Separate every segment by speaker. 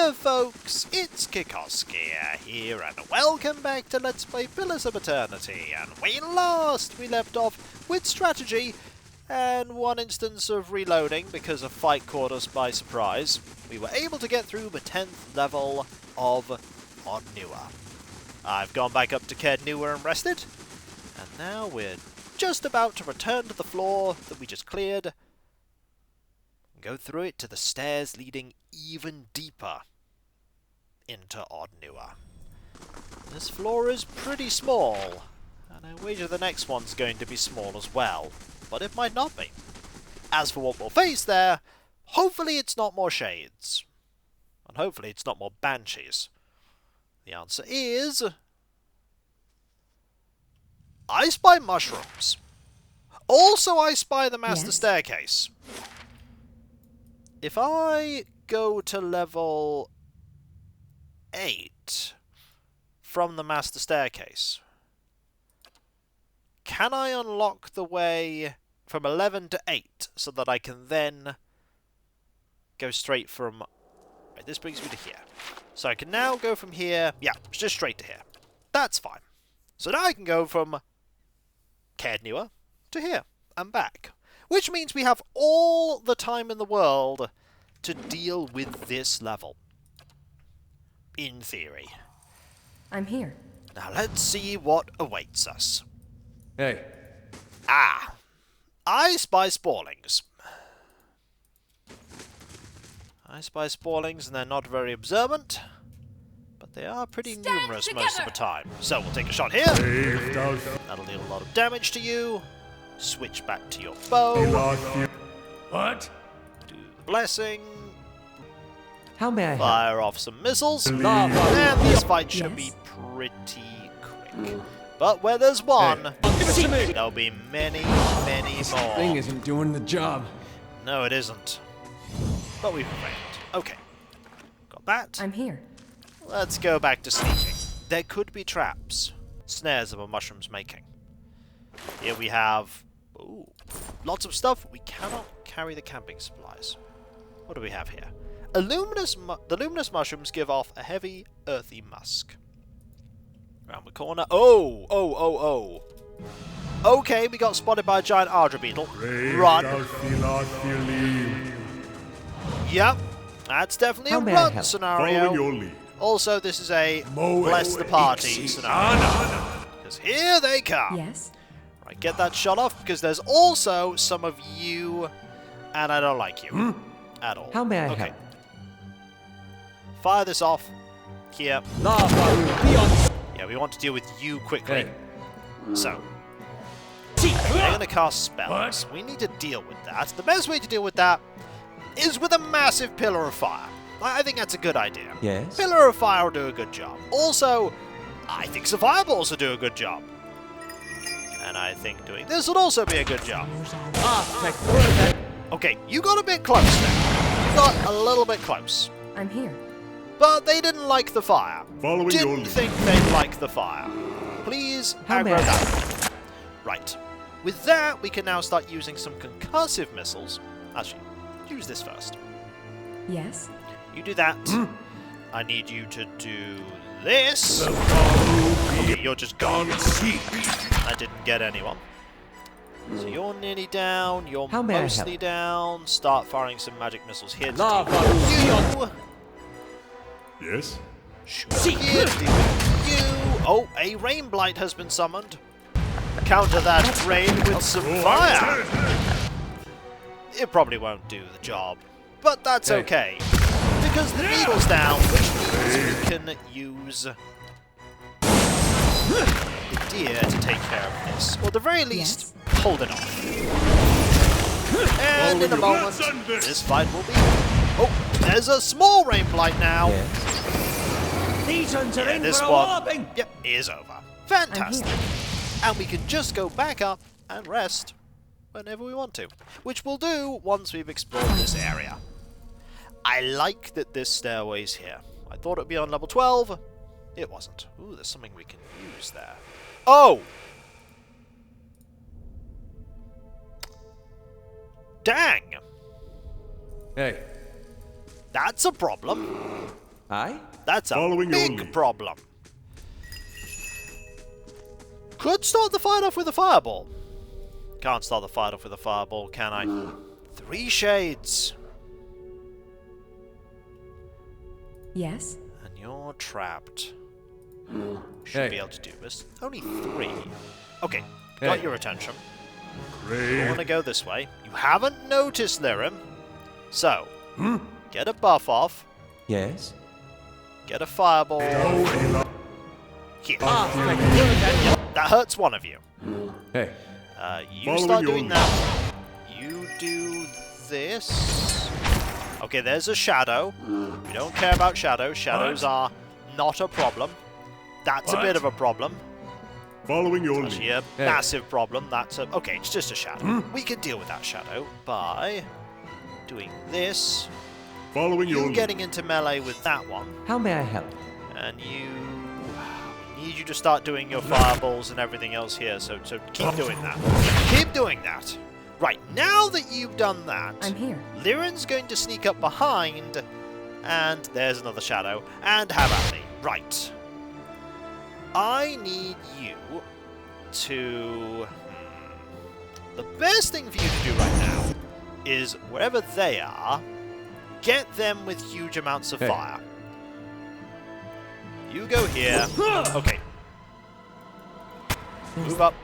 Speaker 1: Hiya folks, it's Kikoskia here and welcome back to Let's Play Pillars of Eternity. And we left off with strategy and one instance of reloading because a fight caught us by surprise. We were able to get through the 10th level of Od Nua. I've gone back up to Od Nua and rested, and now we're just about to return to the floor that we just cleared and go through it to the stairs leading even deeper into Od Nua. This floor is pretty small, and I wager the next one's going to be small as well, but it might not be. As for what we'll face there, hopefully it's not more shades, and hopefully it's not more banshees. The answer is... I spy mushrooms. Also I spy the master staircase. If I go to level 8 from the master staircase, can I unlock the way from 11 to 8 so that I can then go straight from... Right, this brings me to here. So I can now go from here, yeah, just straight to here. That's fine. So now I can go from Od Nua to here and back. Which means we have all the time in the world to deal with this level. In theory.
Speaker 2: I'm here.
Speaker 1: Now let's see what awaits us.
Speaker 3: Hey.
Speaker 1: Ah! I spy Spawlings. I spy Spawlings and they're not very observant, but they are pretty numerous most of the time. So we'll take a shot here. That'll deal a lot of damage to you. Switch back to your bow.
Speaker 3: What?
Speaker 1: Do the blessing.
Speaker 3: How may I help?
Speaker 1: Fire off some missiles. And this fight should be pretty quick. But where there's one, there'll be many, many more.
Speaker 3: Thing isn't doing the job.
Speaker 1: No, it isn't. But we've prevailed. Okay. Got that.
Speaker 2: I'm here.
Speaker 1: Let's go back to sneaking. There could be traps. Snares of a mushroom's making. Here we have... Ooh, lots of stuff. We cannot carry the camping supplies. What do we have here? The luminous mushrooms give off a heavy, earthy musk. Around the corner. Oh! Okay, we got spotted by a giant Ardra beetle. Run. Yep, that's definitely a run scenario. Also, this is a bless the party scenario. Because here they come.
Speaker 2: Yes.
Speaker 1: Right, get that shot off, because there's also some of you, and I don't like you. At all.
Speaker 3: How may I help?
Speaker 1: Fire this off. Here. Yeah, we want to deal with you quickly.
Speaker 3: Hey.
Speaker 1: So. They're going to cast spells. We need to deal with that. The best way to deal with that is with a massive pillar of fire. I think that's a good idea.
Speaker 3: Yes.
Speaker 1: Pillar of fire will do a good job. Also, I think some fireballs will do a good job. And I think doing this would also be a good job. Okay, you got a bit close there. You got a little bit close.
Speaker 2: I'm here.
Speaker 1: But they didn't like the fire. Didn't think they'd like the fire. Please aggro that. Right. With that, we can now start using some concussive missiles. Actually, use this first.
Speaker 2: Yes.
Speaker 1: You do that. I need you to do this. Okay, you're just gone. I didn't get anyone. So you're nearly down. You're mostly down. Start firing some magic missiles here. You.
Speaker 4: Yes?
Speaker 1: Sure. You. Oh, a rain blight has been summoned. Counter that rain with some fire. It probably won't do the job, but that's okay. Because the beetle's down, which means we can use the deer to take care of this. Or at the very least, hold it off. And in a moment, this fight will be... Oh, there's a small rain blight now. Yeah, this one, yep, is over. Fantastic. And we can just go back up and rest whenever we want to. Which we'll do once we've explored this area. I like that this stairway's here. I thought it would be on level 12. It wasn't. Ooh, there's something we can use there. Oh! Dang!
Speaker 3: Hey.
Speaker 1: That's a problem.
Speaker 3: Aye?
Speaker 1: That's a
Speaker 4: Following your
Speaker 1: big
Speaker 4: lead.
Speaker 1: problem. Could start the fight off with a fireball. Can't start the fight off with a fireball, can I? 3 shades.
Speaker 2: Yes?
Speaker 1: And you're trapped. Should be able to do this. Only 3. Okay, got
Speaker 3: Hey.
Speaker 1: your attention. You
Speaker 4: Great.
Speaker 1: want to go this way. You haven't noticed Lirim. So, get a buff off.
Speaker 3: Yes?
Speaker 1: Get a fireball. Here.
Speaker 3: Ah,
Speaker 1: That hurts one of you.
Speaker 3: Hey.
Speaker 1: You
Speaker 4: Following
Speaker 1: start
Speaker 4: your
Speaker 1: doing
Speaker 4: lead.
Speaker 1: that. You do this. Okay, there's a shadow. We don't care about shadows. Shadows
Speaker 4: What?
Speaker 1: are not a problem. That's a
Speaker 4: What?
Speaker 1: bit of a problem.
Speaker 4: Following your
Speaker 1: Actually,
Speaker 4: lead.
Speaker 1: a
Speaker 3: Hey.
Speaker 1: massive problem. That's a... Okay, it's just a shadow. We can deal with that shadow by doing this.
Speaker 4: Following your
Speaker 1: You
Speaker 4: lead.
Speaker 1: getting into melee with that one.
Speaker 3: How may I help?
Speaker 1: And we need you to start doing your fireballs and everything else here, so keep doing that. Keep doing that. Right, now that you've done that,
Speaker 2: I'm here.
Speaker 1: Liren's going to sneak up behind, and there's another shadow, and have at me. Right. I need you to... The best thing for you to do right now is, wherever they are, get them with huge amounts of
Speaker 3: Hey.
Speaker 1: fire. You go here. Okay. Move up.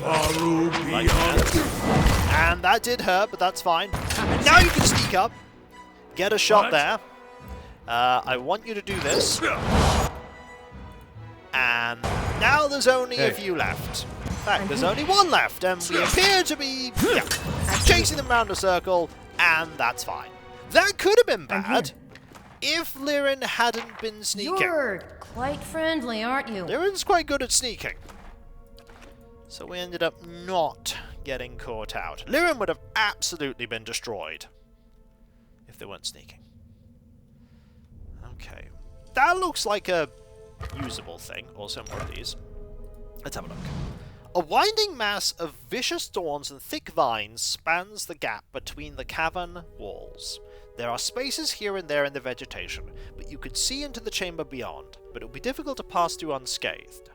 Speaker 1: Like that. And that did hurt, but that's fine. Now you can sneak up. Get a shot
Speaker 4: What?
Speaker 1: there. I want you to do this. And now there's only a
Speaker 3: Hey.
Speaker 1: few left. In fact, there's only 1 left, and we appear to be chasing them around a circle, and that's fine. That could have been
Speaker 2: I'm
Speaker 1: bad if Liren hadn't been sneaking.
Speaker 5: You're quite friendly, aren't you?
Speaker 1: Liren's quite good at sneaking. So we ended up not getting caught out. Liren would have absolutely been destroyed if they weren't sneaking. Okay. That looks like a usable thing. Also more of these. Let's have a look. A winding mass of vicious thorns and thick vines spans the gap between the cavern walls. There are spaces here and there in the vegetation, but you could see into the chamber beyond, but it would be difficult to pass through unscathed.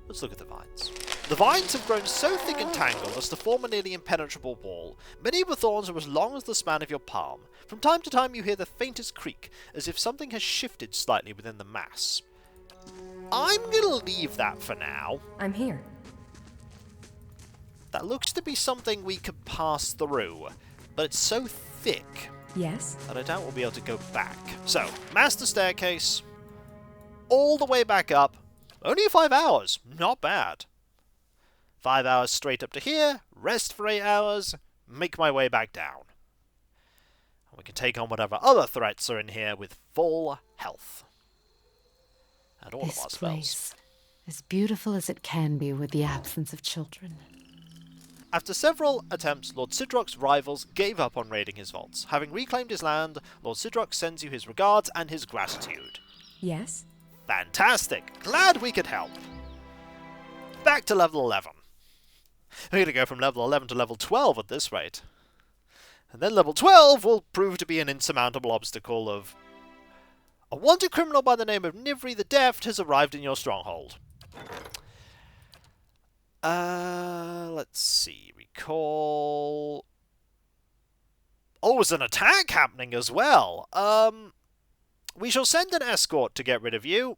Speaker 1: Let's look at the vines. The vines have grown so thick and tangled as to form a nearly impenetrable wall. Many of the thorns are as long as the span of your palm. From time to time you hear the faintest creak, as if something has shifted slightly within the mass. I'm gonna leave that for now.
Speaker 2: I'm here.
Speaker 1: That looks to be something we could pass through, but it's so thick
Speaker 2: Yes?
Speaker 1: that I doubt we'll be able to go back. So, master staircase, all the way back up. Only 5 hours, not bad. 5 hours straight up to here, rest for 8 hours, make my way back down. And we can take on whatever other threats are in here with full health. And all of
Speaker 6: This
Speaker 1: our spells.
Speaker 6: place, as beautiful as it can be with the absence of children.
Speaker 1: After several attempts, Lord Sidrock's rivals gave up on raiding his vaults. Having reclaimed his land, Lord Sidrock sends you his regards and his gratitude.
Speaker 2: Yes?
Speaker 1: Fantastic! Glad we could help. Back to level 11. We're going to go from level 11 to level 12 at this rate. And then level 12 will prove to be an insurmountable obstacle of... A wanted criminal by the name of Nivri the Deft has arrived in your stronghold. Let's see. Recall... Oh, there's an attack happening as well. We shall send an escort to get rid of you.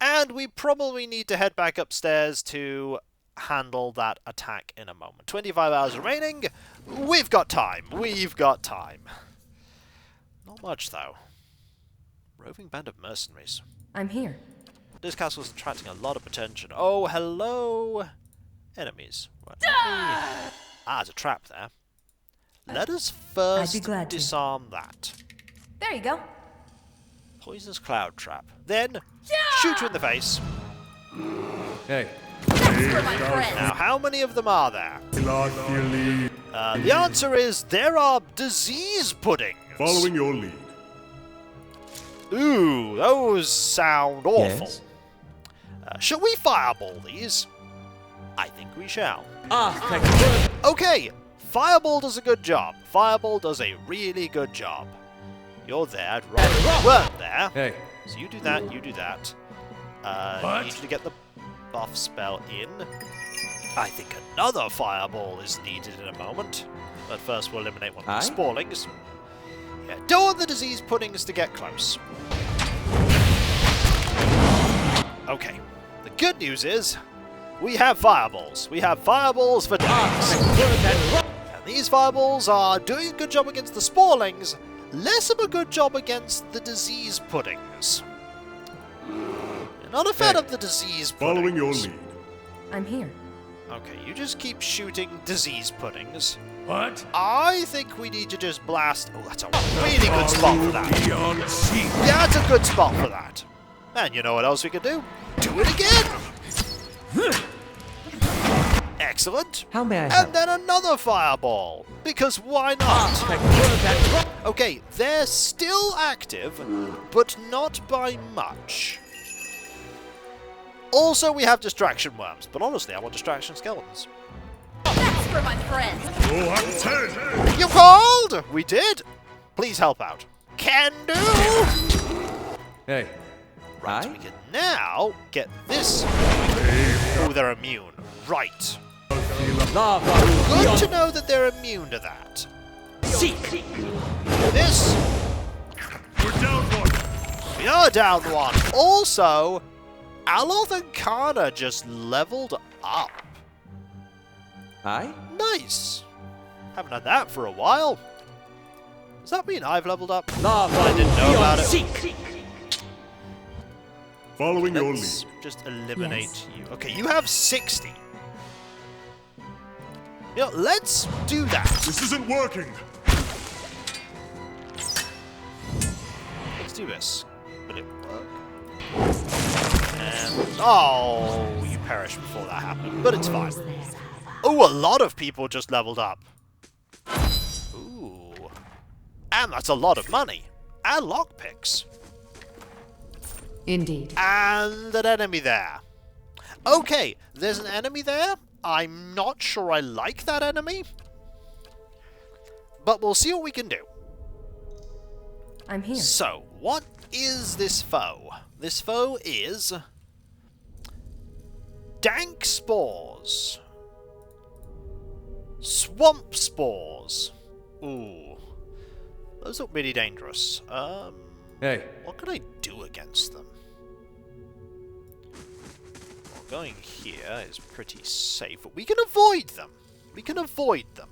Speaker 1: And we probably need to head back upstairs to handle that attack in a moment. 25 hours remaining. We've got time. We've got time. Not much, though. Roving band of mercenaries.
Speaker 2: I'm here.
Speaker 1: This castle's attracting a lot of attention. Oh, hello. Enemies. Right. There's a trap there. Let us first
Speaker 2: glad to.
Speaker 1: disarm that.
Speaker 2: There you go.
Speaker 1: Poisonous cloud trap. Then, shoot you in the face.
Speaker 3: Hey.
Speaker 5: For my friends.
Speaker 1: Now, how many of them are there?
Speaker 4: Luckily.
Speaker 1: The answer is there are disease puddings.
Speaker 4: Following your lead.
Speaker 1: Ooh, those sound awful.
Speaker 3: Yes?
Speaker 1: Shall we fireball these? I think we shall.
Speaker 3: Ah, thank you.
Speaker 1: Okay, fireball does a good job. Fireball does a really good job. You're there. Right. You weren't there.
Speaker 3: Hey.
Speaker 1: So you do that, you do that. I need you to get the buff spell in. I think another fireball is needed in a moment. But first we'll eliminate one of the spawlings. Yeah, don't want the disease puddings to get close. Okay. The good news is, we have fireballs. We have fireballs for days. And these fireballs are doing a good job against the spawlings, less of a good job against the disease puddings. You're not a fan of the disease puddings.
Speaker 4: Following your lead.
Speaker 2: I'm here.
Speaker 1: Okay, you just keep shooting disease puddings.
Speaker 3: What?
Speaker 1: I think we need to just blast... Oh, that's a really good spot for that.
Speaker 4: Beyond sea.
Speaker 1: Yeah, that's a good spot for that. And you know what else we can do? Do it again! Excellent.
Speaker 3: How may I help?
Speaker 1: And then another fireball. Because why not? Okay, they're still active, but not by much. Also, we have distraction worms, but honestly, I want distraction skeletons.
Speaker 5: That's for my friends.
Speaker 4: Oh, I'm 10.
Speaker 1: You called? We did. Please help out. Can do.
Speaker 3: Hey.
Speaker 1: Right, we can now get this. Oh, they're immune. Right. Good to know that they're immune to that.
Speaker 3: Seek.
Speaker 1: This.
Speaker 4: We're down one.
Speaker 1: We are down one. Also, Aloth and Kana just leveled up.
Speaker 3: Aye?
Speaker 1: Nice. Haven't had that for a while. Does that mean I've leveled up?
Speaker 3: Lava.
Speaker 1: I didn't know about it.
Speaker 3: Seek.
Speaker 4: Following your
Speaker 1: Let's
Speaker 4: lead.
Speaker 1: just eliminate
Speaker 2: Yes.
Speaker 1: you. Okay, you have 60. You know, let's do that.
Speaker 4: This isn't working.
Speaker 1: Let's do this. Will it work? And oh, you perished before that happened, but it's fine. Oh, a lot of people just leveled up. Ooh, and that's a lot of money. And lockpicks.
Speaker 6: Indeed.
Speaker 1: And an enemy there. Okay, there's an enemy there. I'm not sure I like that enemy. But we'll see what we can do.
Speaker 2: I'm here.
Speaker 1: So, what is this foe? This foe is... dank spores. Swamp spores. Ooh. Those look really dangerous.
Speaker 3: Hey.
Speaker 1: What can I do against them? Well, going here is pretty safe, but we can avoid them. We can avoid them.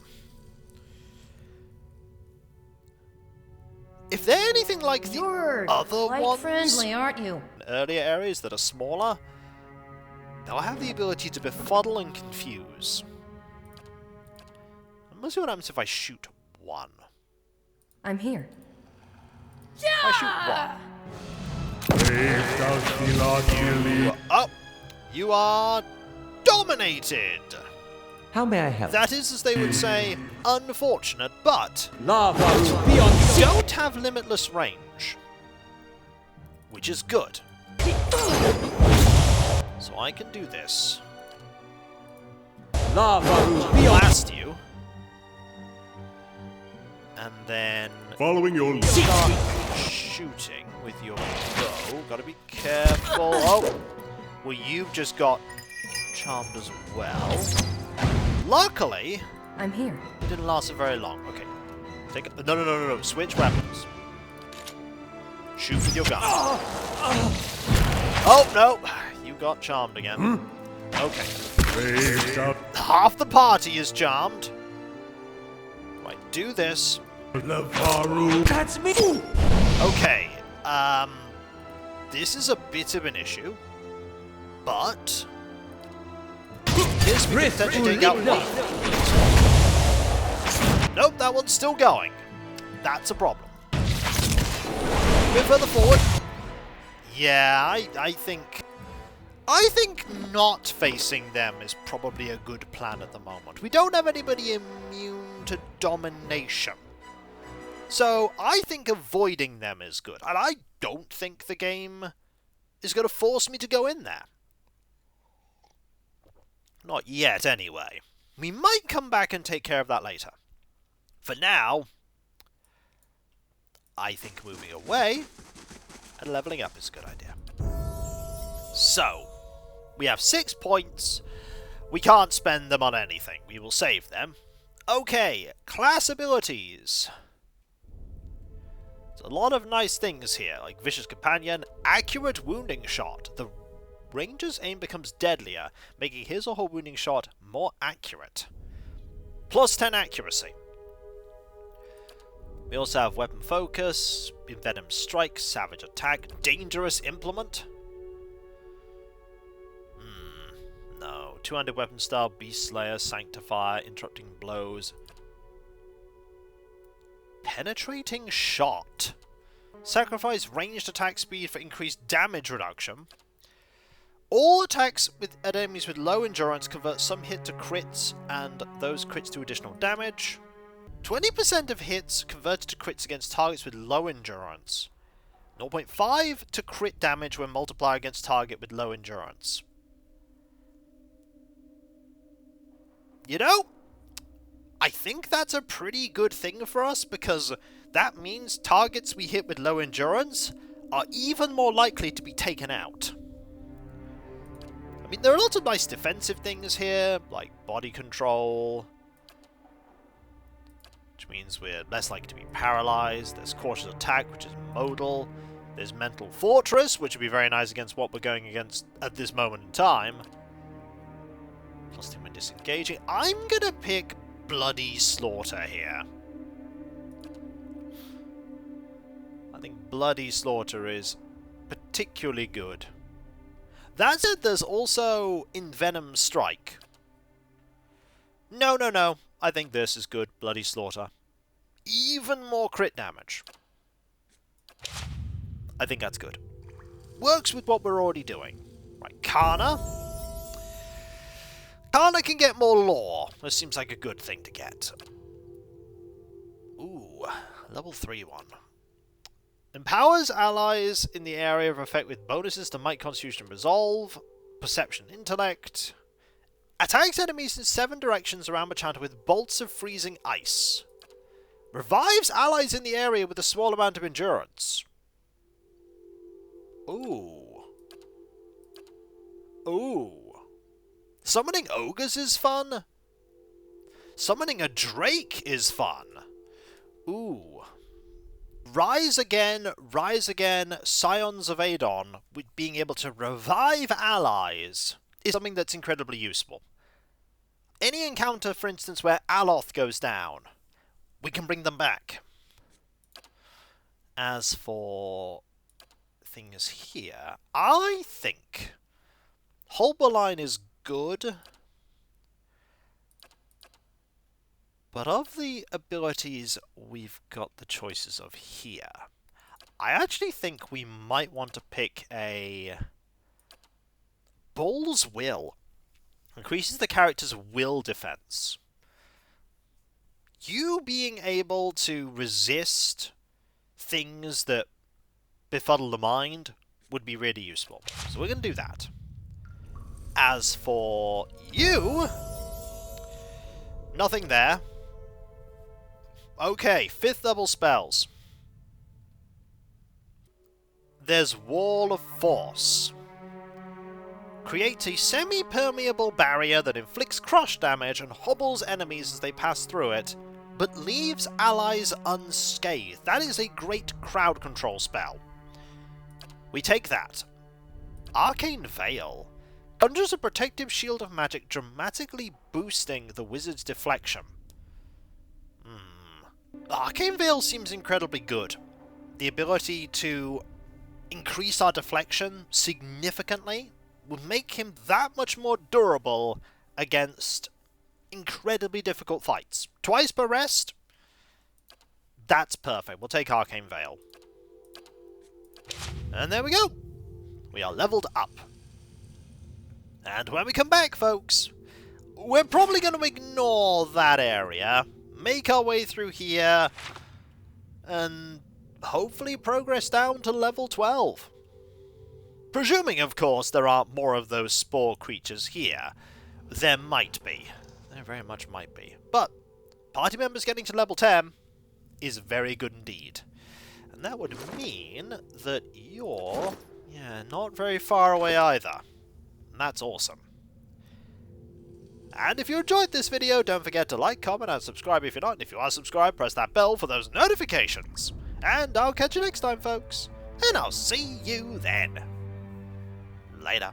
Speaker 1: If they're anything like the
Speaker 5: You're
Speaker 1: other
Speaker 5: quite
Speaker 1: ones
Speaker 5: friendly, aren't you?
Speaker 1: in earlier areas that are smaller, they'll have the ability to befuddle and confuse. Let's see what happens if I shoot one.
Speaker 2: I'm here.
Speaker 1: I shoot one. Oh, you are dominated.
Speaker 3: How may I help?
Speaker 1: That is, as they would say, unfortunate, but
Speaker 3: Lava will be on
Speaker 1: you
Speaker 3: seek.
Speaker 1: don't have limitless range, which is good. So I can do this.
Speaker 3: Lava will be on
Speaker 1: Blast you. And then
Speaker 4: Following your lead.
Speaker 1: start shooting with your bow. Gotta be careful. Oh, well, you've just got charmed as well. Luckily,
Speaker 2: I'm here.
Speaker 1: it didn't last for very long. Okay, take it. No. Switch weapons. Shoot with your gun. Oh no, you got charmed again. Okay,
Speaker 4: Waved out.
Speaker 1: half the party is charmed. Right, do this.
Speaker 4: Levaru.
Speaker 3: That's me.
Speaker 1: Okay, this is a bit of an issue, but here's we can potentially take out one. Nope, that one's still going. That's a problem. A bit further forward. Yeah, I think not facing them is probably a good plan at the moment. We don't have anybody immune to domination. So, I think avoiding them is good. And I don't think the game is going to force me to go in there. Not yet, anyway. We might come back and take care of that later. For now, I think moving away and leveling up is a good idea. So, we have 6 points. We can't spend them on anything. We will save them. Okay, class abilities. There's a lot of nice things here, like Vicious Companion, Accurate Wounding Shot. The ranger's aim becomes deadlier, making his or her wounding shot more accurate. Plus 10 accuracy. We also have Weapon Focus, Envenom Strike, Savage Attack, Dangerous Implement. No. Two-handed weapon style, Beast Slayer, Sanctifier, Interrupting Blows. Penetrating Shot. Sacrifice ranged attack speed for increased damage reduction. All attacks at enemies with low endurance convert some hit to crits, and those crits to additional damage. 20% of hits converted to crits against targets with low endurance. 0.5 to crit damage when multiplier against target with low endurance. You know, I think that's a pretty good thing for us, because that means targets we hit with low endurance are even more likely to be taken out. I mean, there are lots of nice defensive things here, like body control, which means we're less likely to be paralyzed. There's cautious attack, which is modal. There's mental fortress, which would be very nice against what we're going against at this moment in time. Plus 2 when disengaging. I'm gonna pick Bloody Slaughter here. I think Bloody Slaughter is particularly good. That said, there's also Envenom Strike. No. I think this is good. Bloody Slaughter. Even more crit damage. I think that's good. Works with what we're already doing. Right, Kana. Kana can get more lore. This seems like a good thing to get. Ooh, level 3 one. Empowers allies in the area of effect with bonuses to Might, Constitution, Resolve, Perception, Intellect. Attacks enemies in 7 directions around the channel with bolts of freezing ice. Revives allies in the area with a small amount of endurance. Ooh. Ooh. Summoning ogres is fun. Summoning a drake is fun. Ooh. Rise Again, Scions of Adon, with being able to revive allies, is something that's incredibly useful. Any encounter, for instance, where Aloth goes down, we can bring them back. As for things here, I think Holberline is good, but of the abilities we've got the choices of here, I actually think we might want to pick a Bull's Will. Increases the character's will defense. You being able to resist things that befuddle the mind would be really useful. So we're going to do that. As for you, nothing there. Okay, 5th level spells. There's Wall of Force. Creates a semi-permeable barrier that inflicts crush damage and hobbles enemies as they pass through it, but leaves allies unscathed. That is a great crowd control spell. We take that. Arcane Veil. Conjures a protective shield of magic, dramatically boosting the wizard's deflection. Arcane Veil seems incredibly good. The ability to increase our deflection significantly would make him that much more durable against incredibly difficult fights. Twice per rest? That's perfect. We'll take Arcane Veil. And there we go. We are leveled up. And when we come back, folks, we're probably going to ignore that area, make our way through here, and hopefully progress down to level 12. Presuming, of course, there aren't more of those spore creatures here. There might be. There very much might be. But party members getting to level 10 is very good indeed. And And that would mean that you're, yeah, not very far away either. And that's awesome. And if you enjoyed this video, don't forget to like, comment, and subscribe if you're not. And if you are subscribed, press that bell for those notifications. And I'll catch you next time, folks. And I'll see you then. Later.